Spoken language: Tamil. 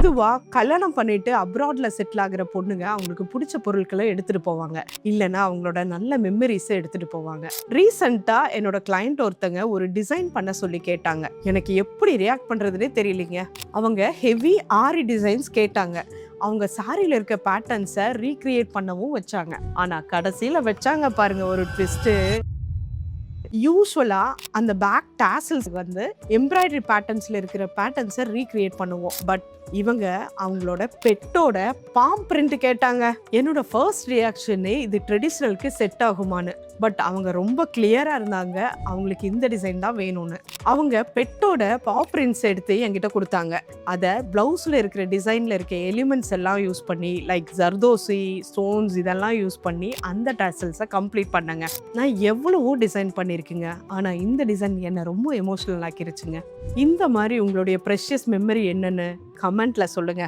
பொதுவா கல்யாணம் பண்ணிட்டு அப்ராட்ல செட்டில் ஆகுற பொண்ணுங்க அவங்களுக்கு பிடிச்ச பொருட்களை எடுத்துட்டு போவாங்க, இல்லைன்னா அவங்களோட நல்ல மெமரிஸை எடுத்துட்டு போவாங்க. ரீசெண்டா என்னோட கிளையண்ட் ஒருத்தங்க ஒரு டிசைன் பண்ண சொல்லி கேட்டாங்க. எனக்கு எப்படி ரியாக்ட் பண்றதுன்னே தெரியலீங்க. அவங்க ஹெவி ஆரி டிசைன்ஸ் கேட்டாங்க. அவங்க சாரியில இருக்க பேட்டர்ன்ஸை ரீக்ரியேட் பண்ணவும் வச்சாங்க. ஆனா கடைசியில வச்சாங்க பாருங்க ஒரு ட்விஸ்ட். யூஸ்வலா அந்த பேக் டாசல்ஸ் வந்து எம்ப்ராய்டரி பேட்டர்ன்ஸ்ல இருக்கிற பேட்டர்ன்ஸை ரீக்ரியேட் பண்ணுவோம். பட் இவங்க அவங்களோட பெட்டோட பாம் பிரிண்ட் கேட்டாங்க. என்னோட ஃபர்ஸ்ட் ரியாக்ஷனே இது ட்ரெடிஷ்னலுக்கு செட் ஆகுமான்னு. பட் அவங்க ரொம்ப கிளியரா இருந்தாங்க, அவங்களுக்கு இந்த டிசைன் தான் வேணும்னு. அவங்க பெட்டோட பாம் பிரிண்ட்ஸ் எடுத்து என்கிட்ட கொடுத்தாங்க. அதை பிளவுஸ்ல இருக்கிற டிசைன்ல இருக்க எலிமெண்ட்ஸ் எல்லாம் யூஸ் பண்ணி, லைக் ஜர்தோசி ஸ்டோன்ஸ் இதெல்லாம் யூஸ் பண்ணி அந்த டாசல்ஸை கம்ப்ளீட் பண்ணங்க. நான் எவ்வளவோ டிசைன் பண்ணியிருக்குங்க, ஆனா இந்த டிசைன் என்னை ரொம்ப எமோஷனல் ஆக்கிருச்சுங்க. இந்த மாதிரி உங்களுடைய ப்ரெஷியஸ் மெமரி என்னன்னு கமெண்ட்ல சொல்லுங்க.